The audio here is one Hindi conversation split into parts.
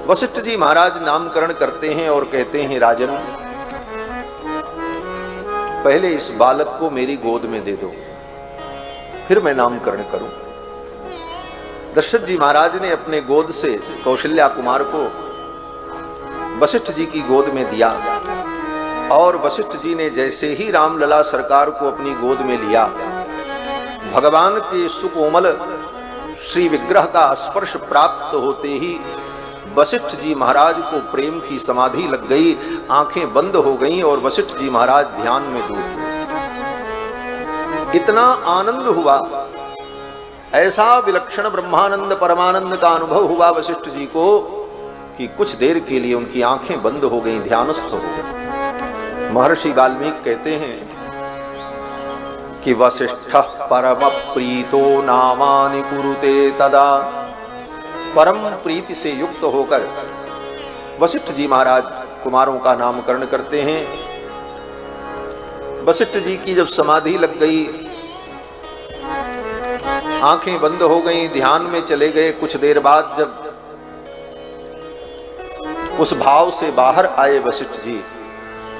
वशिष्ठ जी महाराज नामकरण करते हैं और कहते हैं, राजन पहले इस बालक को मेरी गोद में दे दो, फिर मैं नामकरण करूं। दशरथ जी महाराज ने अपने गोद से कौशल्या कुमार को वशिष्ठ जी की गोद में दिया और वशिष्ठ जी ने जैसे ही रामलला सरकार को अपनी गोद में लिया, भगवान के सुकोमल श्री विग्रह का स्पर्श प्राप्त होते ही वशिष्ठ जी महाराज को प्रेम की समाधि लग गई, आंखें बंद हो गईं और वशिष्ठ जी महाराज ध्यान में डूब गए। इतना आनंद हुआ, ऐसा विलक्षण ब्रह्मानंद परमानंद का अनुभव हुआ वशिष्ठ जी को कि कुछ देर के लिए उनकी आंखें बंद हो गईं, ध्यानस्थ हो गए। महर्षि वाल्मीकि कहते हैं कि वशिष्ठ परम प्रीतो नामानि कुरुते तदा, परम प्रीति से युक्त होकर वशिष्ठ जी महाराज कुमारों का नामकरण करते हैं। वशिष्ठ जी की जब समाधि लग गई, आंखें बंद हो गईं, ध्यान में चले गए, कुछ देर बाद जब उस भाव से बाहर आए वशिष्ठ जी,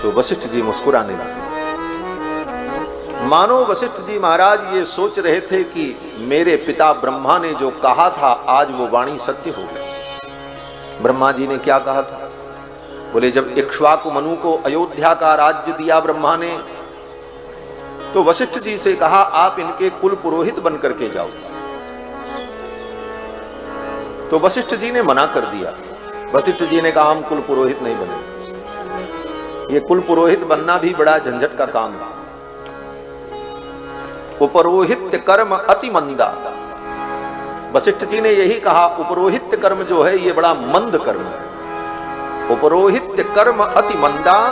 तो वशिष्ठ जी मुस्कुराने लगे, मानो वशिष्ठ जी महाराज ये सोच रहे थे कि मेरे पिता ब्रह्मा ने जो कहा था आज वो वाणी सत्य हो गई। ब्रह्मा जी ने क्या कहा था? बोले जब इक्ष्वाकु मनु को अयोध्या का राज्य दिया ब्रह्मा ने, तो वशिष्ठ जी से कहा आप इनके कुल पुरोहित बन करके जाओ। तो वशिष्ठ जी ने मना कर दिया। वशिष्ठ जी ने कहा हम कुल पुरोहित नहीं बने, ये कुल पुरोहित बनना भी बड़ा झंझट का काम है। उपरोहित्य कर्म अति मंदा, वशिष्ठ जी ने यही कहा उपरोहित्य कर्म जो है ये बड़ा मंद कर्म है। उपरोहित्य कर्म अति मंदा,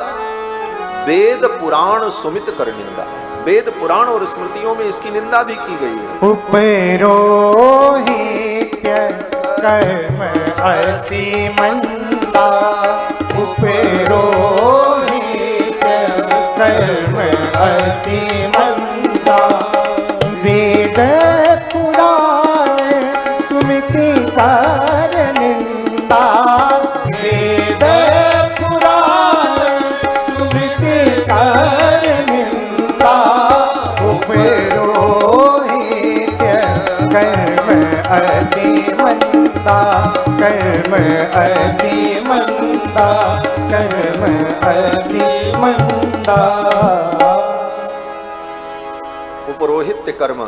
वेद पुराण सुमित कर निंदा। वेद पुराण और स्मृतियों में इसकी निंदा भी की गई है। उपरोहित्य कर्म अति मंदा, उपरोहित्य कर्म अति मंदा, वेद पुराण सुमिति कर निंदा, वेद पुराण सुमिति कर निंदा, उपरोहित्य कर्म अति मंदा, कर्म अति मंदा, कर्म अति मंदा। उपरोहित्य कर्म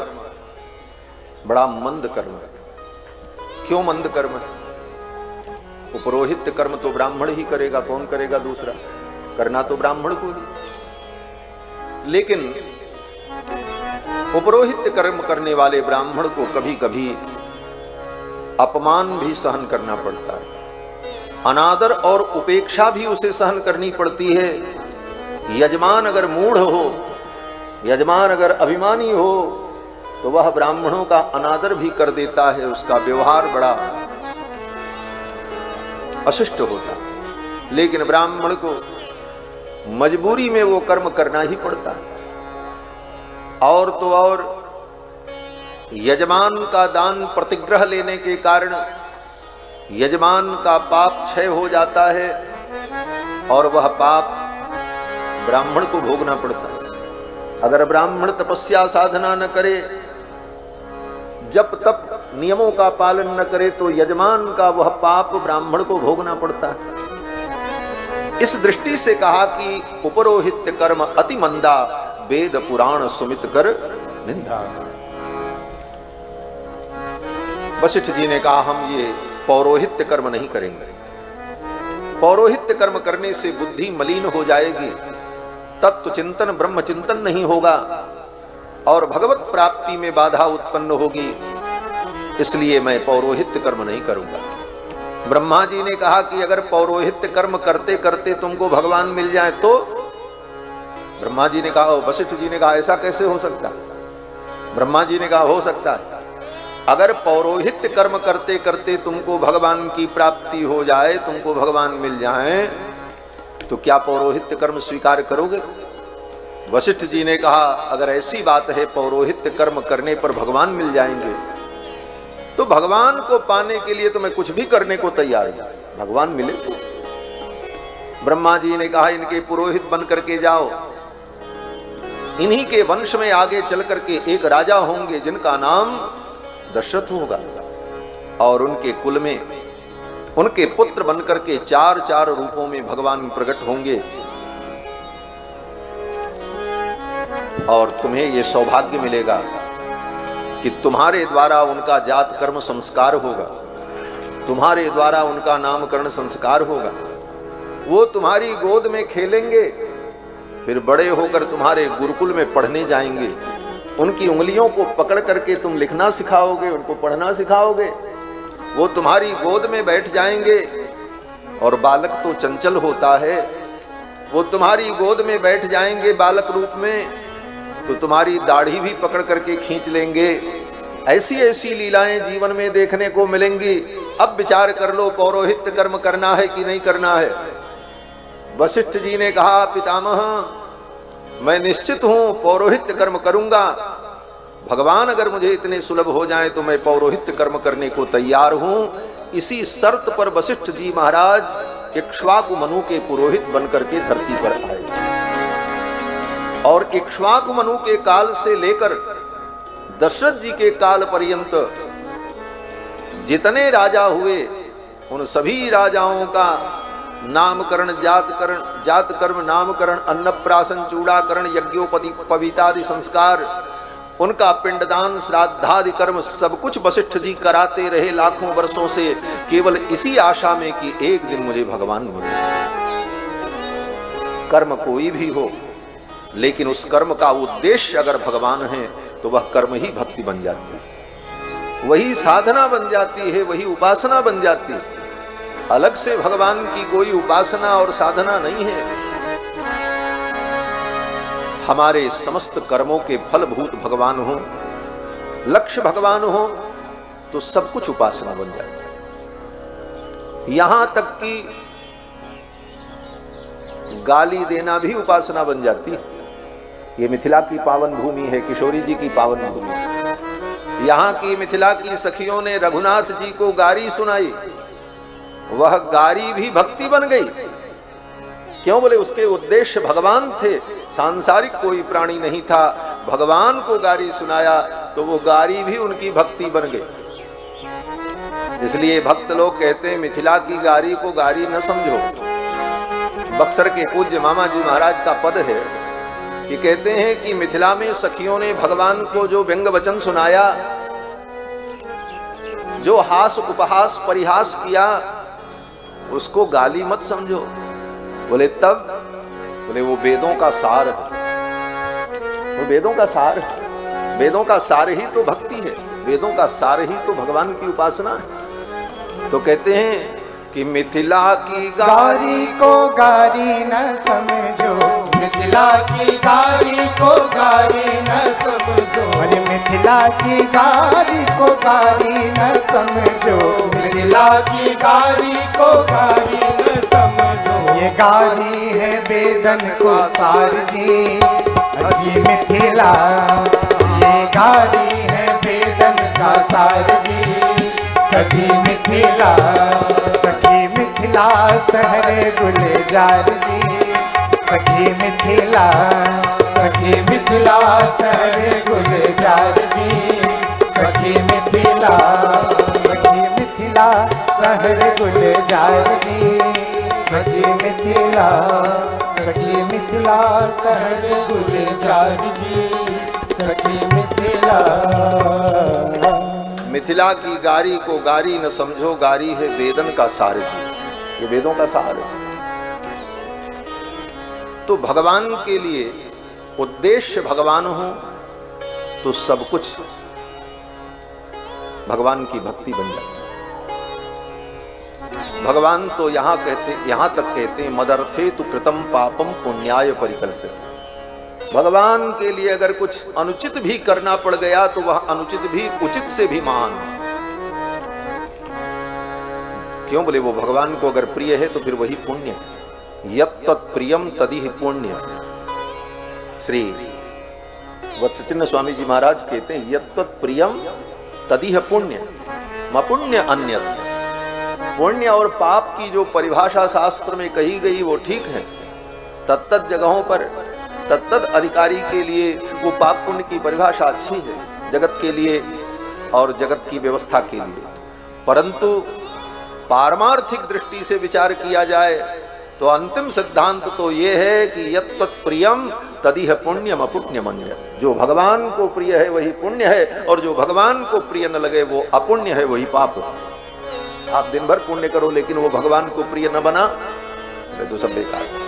बड़ा मंद कर्म है। क्यों मंद कर्म है? उपरोहित्य कर्म तो ब्राह्मण ही करेगा, कौन करेगा दूसरा? करना तो ब्राह्मण को ही। लेकिन उपरोहित्य कर्म करने वाले ब्राह्मण को कभी कभी अपमान भी सहन करना पड़ता है, अनादर और उपेक्षा भी उसे सहन करनी पड़ती है। यजमान अगर मूढ़ हो, यजमान अगर अभिमानी हो, तो वह ब्राह्मणों का अनादर भी कर देता है, उसका व्यवहार बड़ा अशिष्ट होता। लेकिन ब्राह्मण को मजबूरी में वो कर्म करना ही पड़ता है। और तो और यजमान का दान प्रतिग्रह लेने के कारण यजमान का पाप क्षय हो जाता है और वह पाप ब्राह्मण को भोगना पड़ता है। अगर ब्राह्मण तपस्या साधना न करे, जप तप नियमों का पालन न करे, तो यजमान का वह पाप ब्राह्मण को भोगना पड़ता है। इस दृष्टि से कहा कि उपरोहित्य कर्म अति मंदा, वेद पुराण सुमित कर निंदा। वशिष्ठ जी ने कहा हम ये पौरोहित्य कर्म नहीं करेंगे। पौरोहित्य कर्म करने से बुद्धि मलिन हो जाएगी, तत्व चिंतन ब्रह्म चिंतन नहीं होगा और भगवत प्राप्ति में बाधा उत्पन्न होगी। इसलिए मैं पौरोहित्य कर्म नहीं करूंगा। ब्रह्मा जी ने कहा कि अगर पौरोहित्य कर्म करते करते तुमको भगवान मिल जाए तो? ब्रह्मा जी ने कहा, वशिष्ठ जी ने कहा ऐसा कैसे हो सकता? ब्रह्मा जी ने कहा हो सकता है। अगर पौरोहित्य कर्म करते करते तुमको भगवान की प्राप्ति हो जाए, तुमको भगवान मिल जाए, तो क्या पौरोहित्य कर्म स्वीकार करोगे? वशिष्ठ जी ने कहा अगर ऐसी बात है पौरोहित्य कर्म करने पर भगवान मिल जाएंगे, तो भगवान को पाने के लिए तो मैं कुछ भी करने को तैयार हूं। भगवान मिले तो। ब्रह्मा जी ने कहा इनके पुरोहित बन करके जाओ, इन्हीं के वंश में आगे चल करके एक राजा होंगे जिनका नाम दशरथ होगा, और उनके कुल में उनके पुत्र बनकर के 4 रूपों में भगवान प्रकट होंगे, और तुम्हें यह सौभाग्य मिलेगा कि तुम्हारे द्वारा उनका जात कर्म संस्कार होगा, तुम्हारे द्वारा उनका नामकरण संस्कार होगा, वो तुम्हारी गोद में खेलेंगे, फिर बड़े होकर तुम्हारे गुरुकुल में पढ़ने जाएंगे, उनकी उंगलियों को पकड़ करके तुम लिखना सिखाओगे, उनको पढ़ना सिखाओगे, वो तुम्हारी गोद में बैठ जाएंगे, और बालक तो चंचल होता है, वो तुम्हारी गोद में बैठ जाएंगे बालक रूप में, तो तुम्हारी दाढ़ी भी पकड़ करके खींच लेंगे। ऐसी ऐसी लीलाएं जीवन में देखने को मिलेंगी। अब विचार कर लो, पौरोहित्य कर्म करना है कि नहीं करना है। वशिष्ठ जी ने कहा पितामह, मैं निश्चित हूं पौरोहित्य कर्म करूंगा, भगवान अगर मुझे इतने सुलभ हो जाएं तो मैं पौरोहित्य कर्म करने को तैयार हूं। इसी शर्त पर वशिष्ठ जी महाराज इक्ष्वाकु मनु के पुरोहित बनकर के धरती पर आए, और इक्ष्वाकु मनु के काल से लेकर दशरथ जी के काल पर्यंत जितने राजा हुए उन सभी राजाओं का नामकरण, जात कर्म, नामकरण, अन्नप्राशन, चूड़ाकरण, यज्ञोपवीतादि संस्कार, उनका पिंडदान, श्राद्धादि कर्म सब कुछ वशिष्ठ जी कराते रहे लाखों वर्षों से, केवल इसी आशा में कि एक दिन मुझे भगवान मिले। कर्म कोई भी हो, लेकिन उस कर्म का उद्देश्य अगर भगवान है तो वह कर्म ही भक्ति बन जाती है, वही साधना बन जाती है, वही उपासना बन जाती है। अलग से भगवान की कोई उपासना और साधना नहीं है। हमारे समस्त कर्मों के फलभूत भगवान हो, लक्ष्य भगवान हो, तो सब कुछ उपासना बन जाती है। यहां तक कि गाली देना भी उपासना बन जाती है। ये मिथिला की पावन भूमि है, किशोरी जी की पावन भूमि। यहाँ की मिथिला की सखियों ने रघुनाथ जी को गारी सुनाई, वह गारी भी भक्ति बन गई। क्यों? बोले उसके उद्देश्य भगवान थे, सांसारिक कोई प्राणी नहीं था। भगवान को गारी सुनाया तो वो गारी भी उनकी भक्ति बन गई। इसलिए भक्त लोग कहते हैं मिथिला की गारी को गारी न समझो। बक्सर के पूज्य मामा जी महाराज का पद है कि कहते हैं कि मिथिला में सखियों ने भगवान को जो व्यंग वचन सुनाया, जो हास उपहास परिहास किया, उसको गाली मत समझो। बोले तब? बोले वो वेदों का सार है, वो वेदों का सार है। वेदों का सार ही तो भक्ति है, वेदों का सार ही तो भगवान की उपासना है। तो कहते हैं कि मिथिला की गारी को गारी न समझो, मिथिला की गारी को गारी न समझो, अरे मिथिला की गारी को गारी न समझो, मिथिला की गारी को गारी न समझो। ये गारी है वेदन को सार जी, अजी मिथिला, ये गारी है वेदन का सार जी, सखी मिथिला, सखी मिथिला सहरे गुलजार जी, सखी मिथिला, सखी मिथिला सहरे गुलजार जी, सखी मिथिला, सखी मिथिला सहरे गुलजार जी, सखी मिथिला, सखी मिथिला सहरे गुलजार जी, सखी मिथिला। मिथिला की गारी को गारी न समझो, गारी है वेदन का सार जी, ये वेदों का सार है। तो भगवान के लिए उद्देश्य भगवान हो तो सब कुछ भगवान की भक्ति बन जाती है। भगवान तो यहां तक कहते हैं मदर्थे तु कृतम पापम पुण्याय परिकल्पित। भगवान के लिए अगर कुछ अनुचित भी करना पड़ गया तो वह अनुचित भी उचित से भी महान। क्यों? बोले वो भगवान को अगर प्रिय है तो फिर वही पुण्य। यत् तत्प्रियम तदिह पुण्य। श्री वत्सचिन्ह स्वामी जी महाराज कहते हैं यत् तत्प्रियम तदिह पुण्य, म पुण्य अन्यत्। पुण्य और पाप की जो परिभाषा शास्त्र में कही गई वो ठीक है, तत्त जगहों पर तत्त अधिकारी के लिए वो पाप पुण्य की परिभाषा अच्छी है, जगत के लिए और जगत की व्यवस्था के लिए। परंतु पारमार्थिक दृष्टि से विचार किया जाए तो अंतिम सिद्धांत तो ये है कि यत् प्रियम तदिह पुण्यम अपुण्यमन्य। जो भगवान को प्रिय है वही पुण्य है, और जो भगवान को प्रिय न लगे वो अपुण्य है, वही पाप है। आप दिन भर पुण्य करो लेकिन वो भगवान को प्रिय न बना तो सब बेकार है।